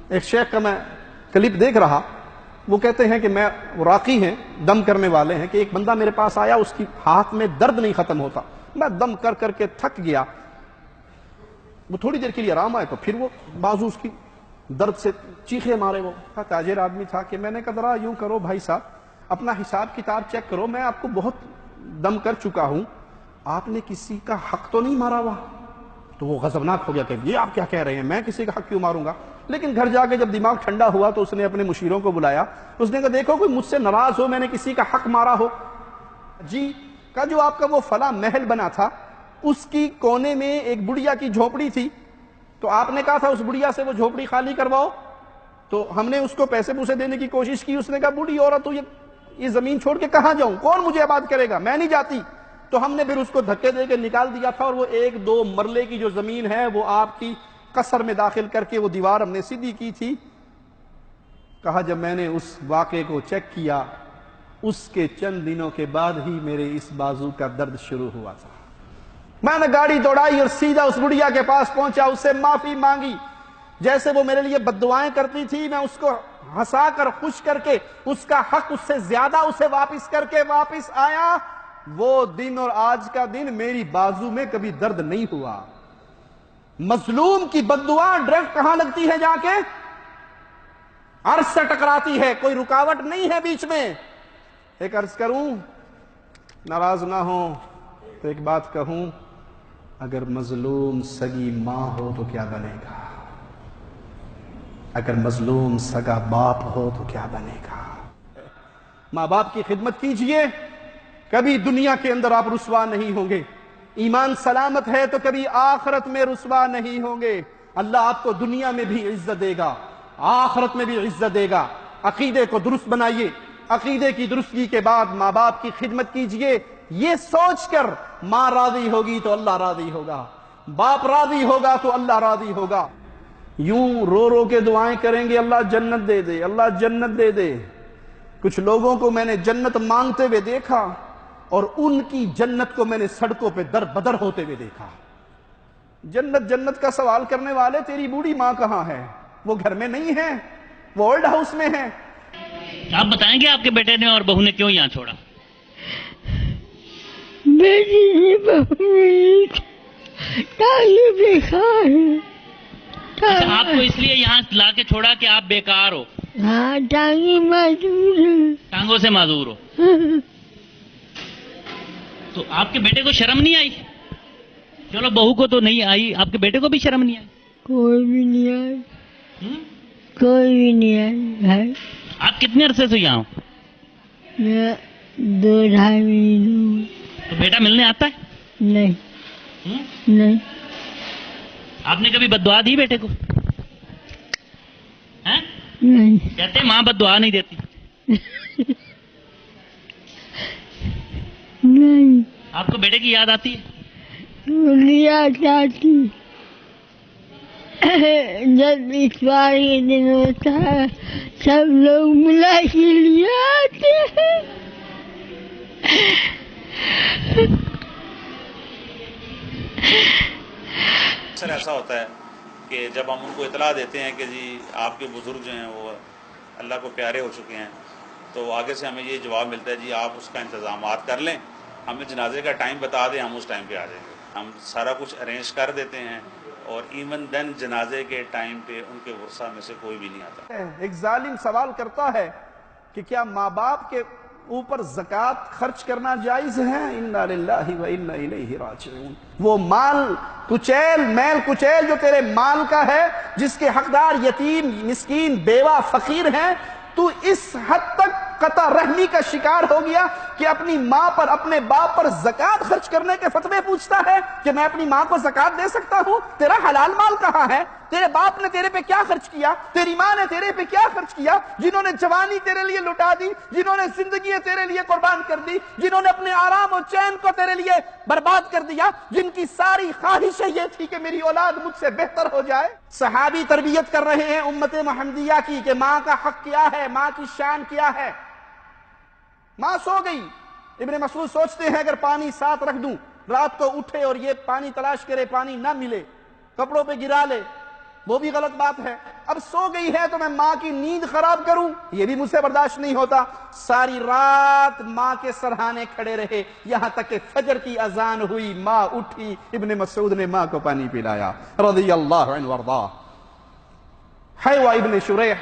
ایک شیخ کا میں کلپ دیکھ رہا، وہ کہتے ہیں کہ میں راقی ہیں، دم کرنے والے ہیں، کہ ایک بندہ میرے پاس آیا، اس کی ہاتھ میں درد نہیں ختم ہوتا، میں دم کر کر کے تھک گیا، وہ تھوڑی دیر کے لیے آرام آئے تو پھر وہ بازو اس کی درد سے چیخے مارے، وہ تاجر آدمی تھا، کہ میں نے کہا ذرا یوں کرو بھائی صاحب، اپنا حساب کتاب چیک کرو، میں آپ کو بہت دم کر چکا ہوں، آپ نے کسی کا حق تو نہیں مارا ہوا؟ تو وہ غضبناک ہو گیا کہ یہ آپ کیا کہہ رہے ہیں، میں کسی کا حق کیوں ماروں گا؟ لیکن گھر جا کے جب دماغ ٹھنڈا ہوا تو اس نے اپنے مشیروں کو بلایا، اس نے کہا دیکھو کوئی مجھ سے ناراض ہو، میں نے کسی کا حق مارا ہو؟ جی، کہا جو آپ کا وہ فلاں محل بنا تھا، اس کی کونے میں ایک بڑھیا کی جھوپڑی تھی، تو آپ نے کہا تھا اس بڑھیا سے وہ جھوپڑی خالی کرواؤ، تو ہم نے اس کو پیسے پوسے دینے کی کوشش کی، اس نے کہا بوڑھی عورت تو یہ زمین چھوڑ کے کہاں جاؤں، کون مجھے آباد کرے گا، میں نہیں جاتی، تو ہم نے پھر اس کو دھکے دے کے نکال دیا تھا، اور وہ 1-2 مرلے کی جو زمین ہے وہ آپ کی قصر میں داخل کر کے وہ دیوار ہم نے سیدھی کی تھی۔ کہا جب میں نے اس واقعے کو چیک کیا، اس کے چند دنوں کے بعد ہی میرے اس بازو کا درد شروع ہوا تھا۔ میں نے گاڑی دوڑائی اور سیدھا اس بڑھیا کے پاس پہنچا، اس سے معافی مانگی، جیسے وہ میرے لیے بددعائیں کرتی تھی، میں اس کو ہنسا کر خوش کر کے اس کا حق اس سے زیادہ اسے واپس کر کے واپس آیا۔ وہ دن اور آج کا دن میری بازو میں کبھی درد نہیں ہوا۔ مظلوم کی بددعا ڈائریکٹ کہاں لگتی ہے؟ جا کے عرش سے ٹکراتی ہے، کوئی رکاوٹ نہیں ہے بیچ میں۔ ایک عرض کروں، ناراض نہ ہو تو ایک بات کہوں، اگر مظلوم سگی ماں ہو تو کیا بنے گا، اگر مظلوم سگا باپ ہو تو کیا بنے گا؟ ماں باپ کی خدمت کیجئے، کبھی دنیا کے اندر آپ رسوا نہیں ہوں گے، ایمان سلامت ہے تو کبھی آخرت میں رسوا نہیں ہوں گے۔ اللہ آپ کو دنیا میں بھی عزت دے گا، آخرت میں بھی عزت دے گا۔ عقیدے کو درست بنائیے، عقیدے کی درستگی کے بعد ماں باپ کی خدمت کیجئے، یہ سوچ کر ماں راضی ہوگی تو اللہ راضی ہوگا، باپ راضی ہوگا تو اللہ راضی ہوگا۔ یوں رو رو کے دعائیں کریں گے اللہ جنت دے دے، اللہ جنت دے دے۔ کچھ لوگوں کو میں نے جنت مانگتے ہوئے دیکھا، اور ان کی جنت کو میں نے سڑکوں پہ در بدر ہوتے ہوئے دیکھا۔ جنت جنت کا سوال کرنے والے، تیری بوڑھی ماں کہاں ہے؟ وہ گھر میں نہیں ہے، وہ اولڈ ہاؤس میں ہے۔ آپ بتائیں گے آپ کے بیٹے نے اور بہو نے کیوں یہاں چھوڑا؟ بیٹی نے بہو نے بیکار ہے۔ اچھا، آپ کو اس لیے یہاں لا کے چھوڑا کہ آپ بیکار ہو؟ ہاں، ٹانگیں معذور ہیں، ٹانگوں سے معذور ہو۔ تو آپ کے بیٹے کو شرم نہیں آئی؟ چلو بہو کو تو نہیں آئی، آپ کے بیٹے کو بھی شرم نہیں آئی؟ کوئی بھی نہیں آئی، کوئی بھی نہیں آئی بھائی۔ آپ کتنے عرصے سے یہاں ہو؟ میں 2-2.5 مہینے۔ تو بیٹا ملنے آتا ہے؟ نہیں نہیں۔ آپ نے کبھی بددعا دی بیٹے کو؟ نہیں کہتے ماں بددعا نہیں دیتی۔ نہیں، آپ کو بیٹے کی یاد آتی ہے؟ لیا چاہتی جب اتوار کے دن ہوتا ہے سب لوگ ملا کے لیے آتے ہیں۔ اکثر ایسا ہوتا ہے کہ جب ہم ان کو اطلاع دیتے ہیں کہ جی آپ کے بزرگ جو ہیں وہ اللہ کو پیارے ہو چکے ہیں، تو آگے سے ہمیں یہ جواب ملتا ہے جی آپ اس کا انتظامات کر لیں، ہمیں جنازے کا ٹائم بتا دیں، ہم اس ٹائم پہ آ جائیں گے۔ ہم سارا کچھ ارینج کر دیتے ہیں، اور ایون دین جنازے کے ٹائم پہ ان کے ورثہ میں سے کوئی بھی نہیں آتا۔ ایک ظالم سوال کرتا ہے کہ کیا ماں باپ کے اوپر زکوٰۃ خرچ کرنا جائز ہے؟ انا للہ و انا الیہ راجعون۔ وہ مال کچیل، میل کچیل جو تیرے مال کا ہے، جس کے حقدار یتیم، مسکین، بیوہ، فقیر ہیں، تو اس حد تک قطع رحمی کا شکار ہو گیا کہ اپنی ماں پر، اپنے باپ پر زکوٰۃ خرچ کرنے کے فتوے پوچھتا ہے کہ میں اپنی ماں کو زکوٰۃ دے سکتا ہوں؟ تیرا حلال مال کہاں ہے؟ تیرے باپ نے تیرے پہ کیا خرچ کیا؟ تیری ماں نے تیرے پہ کیا خرچ کیا؟ جنہوں نے جوانی تیرے لیے لٹا دی، جنہوں نے زندگی تیرے لیے قربان کر دی، جنہوں نے اپنے آرام و چین کو تیرے لیے برباد کر دیا، جن کی ساری خواہشیں یہ تھی کہ میری اولاد مجھ سے بہتر ہو جائے۔ صحابی تربیت کر رہے ہیں امت محمدیہ کی کہ ماں کا حق کیا ہے، ماں کی شان کیا ہے۔ ماں سو گئی، ابن مسعود سوچتے ہیں اگر پانی ساتھ رکھ دوں، رات کو اٹھے اور یہ پانی تلاش کرے، پانی نہ ملے، کپڑوں پہ گرا لے، وہ بھی غلط بات ہے۔ اب سو گئی ہے تو میں ماں کی نیند خراب کروں، یہ بھی مجھ سے برداشت نہیں ہوتا۔ ساری رات ماں کے سرہانے کھڑے رہے، یہاں تک کہ فجر کی اذان ہوئی، ماں اٹھی، ابن مسعود نے ماں کو پانی پلایا رضی اللہ عنہ وارضاہ۔ حیوہ ابن شریح،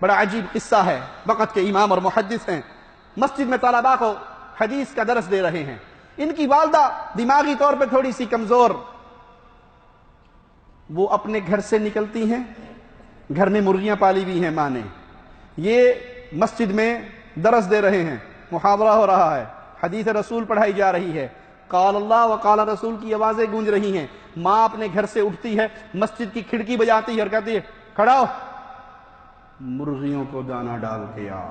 بڑا عجیب قصہ ہے، وقت کے امام اور محدث ہیں، مسجد میں طلباء کو حدیث کا درس دے رہے ہیں۔ ان کی والدہ دماغی طور پہ تھوڑی سی کمزور، وہ اپنے گھر سے نکلتی ہیں، گھر میں مرغیاں پالی ہوئی ہیں ماں نے، یہ مسجد میں درس دے رہے ہیں، محاورہ ہو رہا ہے، حدیث رسول پڑھائی جا رہی ہے، قال اللہ و قال رسول کی آوازیں گونج رہی ہیں۔ ماں اپنے گھر سے اٹھتی ہے، مسجد کی کھڑکی بجاتی ہے اور کہتی ہے کھڑا ہو، مرغیوں کو دانہ ڈال کے آ۔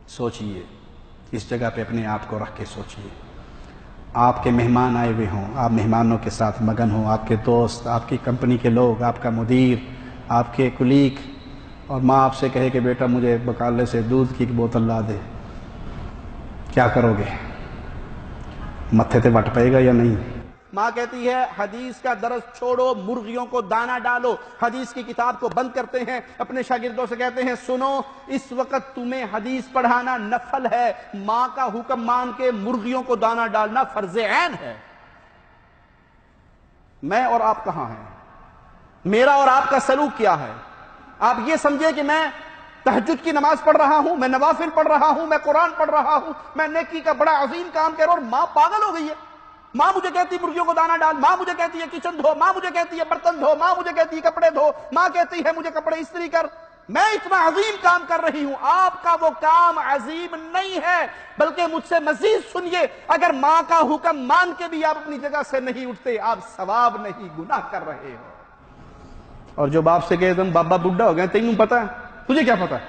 سوچئے، اس جگہ پہ اپنے آپ کو رکھ کے سوچئے، آپ کے مہمان آئے ہوئے ہوں، آپ مہمانوں کے ساتھ مگن ہوں، آپ کے دوست، آپ کی کمپنی کے لوگ، آپ کا مدیر، آپ کے کلیگ، اور ماں آپ سے کہے کہ بیٹا مجھے بکالے سے دودھ کی بوتل لا دے، کیا کرو گے؟ متھے تے وٹ پائے گا یا نہیں؟ ماں کہتی ہے حدیث کا درس چھوڑو، مرغیوں کو دانہ ڈالو۔ حدیث کی کتاب کو بند کرتے ہیں، اپنے شاگردوں سے کہتے ہیں سنو، اس وقت تمہیں حدیث پڑھانا نفل ہے، ماں کا حکم مان کے مرغیوں کو دانہ ڈالنا فرض عین ہے۔ میں اور آپ کہاں ہیں؟ میرا اور آپ کا سلوک کیا ہے؟ آپ یہ سمجھے کہ میں تہجد کی نماز پڑھ رہا ہوں، میں نوافل پڑھ رہا ہوں، میں قرآن پڑھ رہا ہوں، میں نیکی کا بڑا عظیم کام کر رہا ہوں، اور ماں پاگل ہو گئی ہے۔ ماں مجھے کہتی ہے مرغیوں کو دانہ ڈال، ماں مجھے کہتی ہے کچن دھو، ماں مجھے کہتی ہے برتن دھو، ماں مجھے کہتی ہے کپڑے دھو، ماں کہتی ہے مجھے کپڑے استری کر۔ میں اتنا عظیم کام کر رہی ہوں، آپ کا وہ کام عظیم نہیں ہے، بلکہ مجھ سے مزید سنیے، اگر ماں کا حکم مان کے بھی آپ اپنی جگہ سے نہیں اٹھتے، آپ ثواب نہیں گناہ کر رہے ہو۔ اور جو باپ سے کہے تم بابا بڈھا ہو گئے، تینوں پتا ہے؟ تجھے کیا پتا ہے؟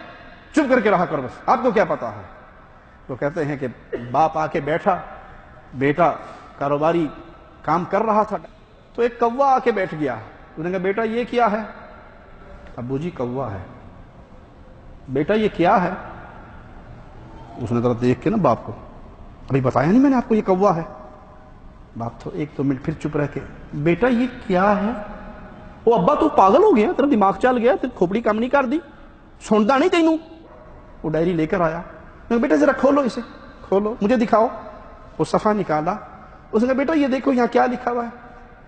چپ کر کے رہا کر، بس آپ کو کیا پتا ہے؟ تو کہتے ہیں کہ باپ آ کے بیٹھا، بیٹا کاروباری کام کر رہا تھا، تو ایک کوا آ کے بیٹھ گیا۔ انہوں نے کہا بیٹا یہ کیا ہے؟ ابو جی کوا ہے۔ بیٹا یہ کیا ہے؟ اس نے ذرا دیکھ کے نا باپ کو، ابھی بتایا نہیں میں نے آپ کو یہ کوا ہے؟ باپ تو ایک دو منٹ پھر چپ رہ کے، بیٹا یہ کیا ہے؟ وہ ابا تو پاگل ہو گیا، تیرا دماغ چل گیا، تیری کھوپڑی کم نہیں کر دی، سنتا نہیں تینوں؟ وہ ڈائری لے کر آیا، بیٹا ذرا کھولو اسے، کھولو مجھے دکھاؤ۔ وہ صفحہ نکالا، اس نے کہا بیٹا یہ دیکھو یہاں کیا لکھا ہوا ہے۔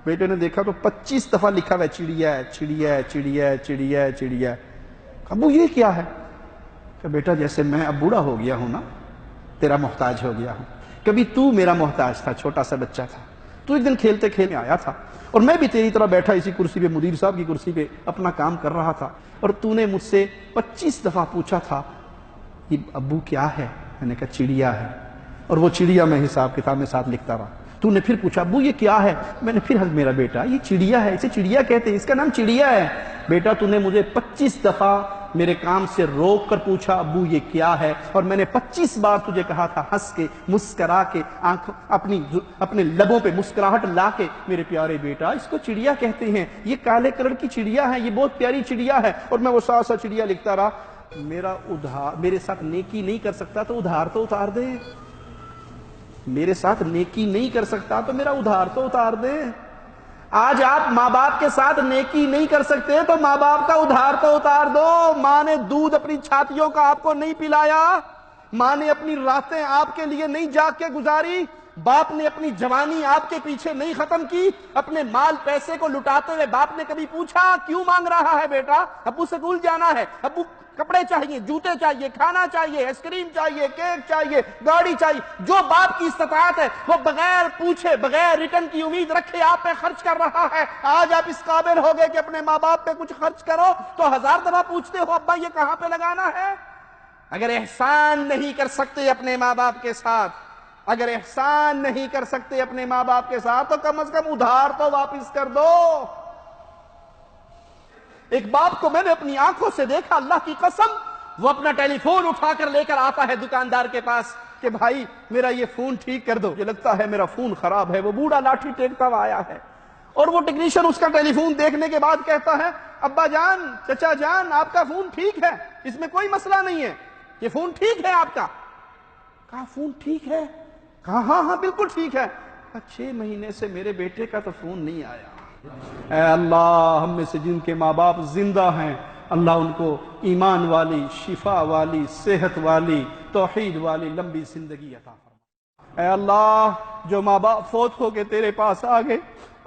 بیٹے نے دیکھا تو 25 دفعہ لکھا ہوا ہے چڑیا ہے، چڑیا ہے، چڑیا ہے، چڑیا ہے، چڑیا ہے۔ ابو یہ کیا ہے؟ کہ بیٹا جیسے میں اب بوڑھا ہو گیا ہوں نا، تیرا محتاج ہو گیا ہوں، کبھی تو میرا محتاج تھا، چھوٹا سا بچہ تھا، تو ایک دن کھیلتے کھیلنے آیا تھا، اور میں بھی تیری طرح بیٹھا اسی کرسی پہ، مدیر صاحب کی کرسی پہ اپنا کام کر رہا تھا، اور تو نے مجھ سے 25 دفعہ پوچھا تھا یہ ابو کیا ہے؟ میں نے کہا چڑیا ہے، اور وہ چڑیا میں حساب کتاب میں ساتھ لکھتا رہا۔ تو نے پھر پوچھا ابو یہ کیا ہے؟ میں نے پھر میرا بیٹا یہ چڑیا ہے، اسے چڑیا کہتے ہیں، اس کا نام چڑیا ہے۔ بیٹا تو نے مجھے 25 دفعہ میرے کام سے روک کر پوچھا ابو یہ کیا ہے، اور میں نے 25 بار تجھے کہا تھا ہنس کے، مسکرا کے، اپنے لبوں پہ مسکراہٹ لا کے، میرے پیارے بیٹا اس کو چڑیا کہتے ہیں، یہ کالے کلر کی چڑیا ہے، یہ بہت پیاری چڑیا ہے۔ اور میں وہ سا چڑیا لکھتا رہا۔ میرے ساتھ نیکی نہیں کر سکتا تو ادھار تو اتار دے، میرے ساتھ نیکی نہیں کر سکتا تو میرا ادھار تو اتار دے۔ آج آپ ماں باپ کے ساتھ نیکی نہیں کر سکتے تو ماں باپ کا ادھار تو اتار دو۔ ماں نے دودھ اپنی چھاتیوں کا آپ کو نہیں پلایا، ماں نے اپنی راتیں آپ کے لیے نہیں جاگ کے گزاری، باپ نے اپنی جوانی آپ کے پیچھے نہیں ختم کی، اپنے مال پیسے کو لٹاتے ہوئے باپ نے کبھی پوچھا کیوں مانگ رہا ہے بیٹا؟ ابو سکول جانا ہے، ابو کپڑے چاہیے، جوتے چاہیے، کھانا چاہیے، آئس کریم چاہیے، کیک چاہیے، گاڑی چاہیے، جو باپ کی استطاعت ہے وہ بغیر پوچھے، بغیر ریٹرن کی امید رکھے آپ پہ خرچ کر رہا ہے۔ آج آپ اس قابل ہو گئے کہ اپنے ماں باپ پہ کچھ خرچ کرو تو 1000 دفعہ پوچھتے ہو ابا یہ کہاں پہ لگانا ہے؟ اگر احسان نہیں کر سکتے اپنے ماں باپ کے ساتھ، اگر احسان نہیں کر سکتے اپنے ماں باپ کے ساتھ تو کم از کم ادھار تو واپس کر دو۔ ایک باپ کو میں نے اپنی آنکھوں سے دیکھا، اللہ کی قسم، وہ اپنا ٹیلی فون اٹھا کر لے کر آتا ہے دکاندار کے پاس کہ بھائی میرا یہ فون ٹھیک کر دو، یہ لگتا ہے میرا فون خراب ہے۔ وہ بوڑھا لاٹھی ٹیکتا ہوا آیا ہے، اور وہ ٹیکنیشین اس کا ٹیلی فون دیکھنے کے بعد کہتا ہے ابا جان، چچا جان، آپ کا فون ٹھیک ہے، اس میں کوئی مسئلہ نہیں ہے، یہ فون ٹھیک ہے آپ کا؟ کہا فون ٹھیک ہے؟ کہا ہاں ہاں بالکل ٹھیک ہے۔ 6 مہینے سے میرے بیٹے کا تو فون نہیں آیا، اے اللہ ہم میں سے جن کے ماں باپ زندہ ہیں اللہ ان کو ایمان والی، شفا والی، صحت والی، توحید والی لمبی زندگی عطا فرما۔ اے اللہ جو ماں باپ فوت ہو کے تیرے پاس آ گئے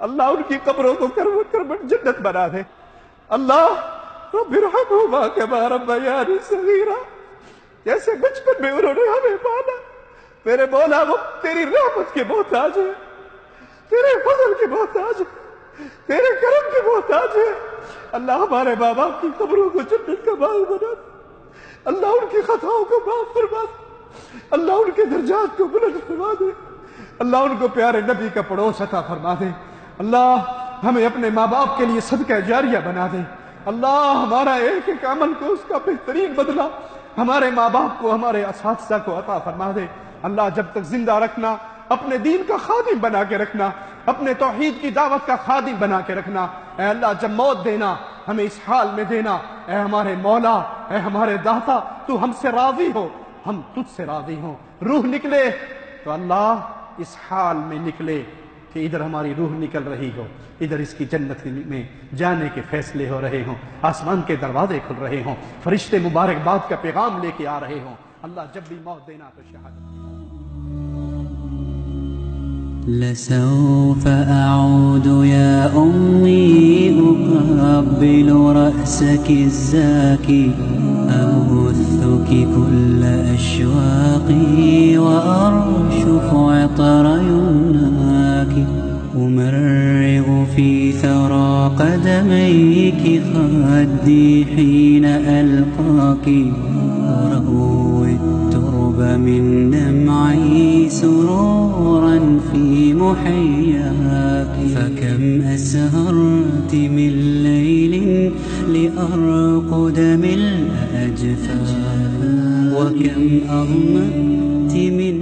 اللہ ان کی قبروں کو کروٹ کروٹ جنت بنا دے۔ اللہ رب ارحمہما کما ربیانی صغیرا، جیسے بچپن میں انہوں نے ہمیں پالا، میرے مولا وہ تیری رحمت کے محتاج ہے، تیرے فضل کے محتاج ہے، تیرے کرم کے محتاج ہے۔ اللہ ہمارے ماں باپ کی قبروں کو جنت کا باغ بنا دے، اللہ ان کی خطاؤں کو معاف فرما دے، اللہ ان کے درجات کو بلند فرما دے، اللہ ان کو پیارے نبی کا پڑوس عطا فرما دے۔ اللہ ہمیں اپنے ماں باپ کے لیے صدقہ جاریہ بنا دے۔ اللہ ہمارا ایک ایک عمل کو اس کا بہترین بدلہ ہمارے ماں باپ کو، ہمارے اساتذہ کو عطا فرما دے۔ اللہ جب تک زندہ رکھنا اپنے دین کا خادم بنا کے رکھنا، اپنے توحید کی دعوت کا خادم بنا کے رکھنا۔ اے اللہ جب موت دینا ہمیں اس حال میں دینا، اے ہمارے مولا، اے ہمارے داتا، تو ہم سے راضی ہو، ہم تجھ سے راضی ہوں۔ روح نکلے تو اللہ اس حال میں نکلے کہ ادھر ہماری روح نکل رہی ہو، ادھر اس کی جنت میں جانے کے فیصلے ہو رہے ہوں، آسمان کے دروازے کھل رہے ہوں، فرشتے مبارکباد کا پیغام لے کے آ رہے ہوں۔ اللہ جب بھی موت دینا تو شہادت۔ لسوف أعود يا أمي أقبل رأسك الزاكي أبثك كل أشواقي وأرشف عطر يمناك أمرغ في ثرى قدميك خدي حين ألقاك أروي الترب من دمعي سرورا في محياك فكم أسهرت من ليل لأرقد ملء أجفاك وكم أغمدت من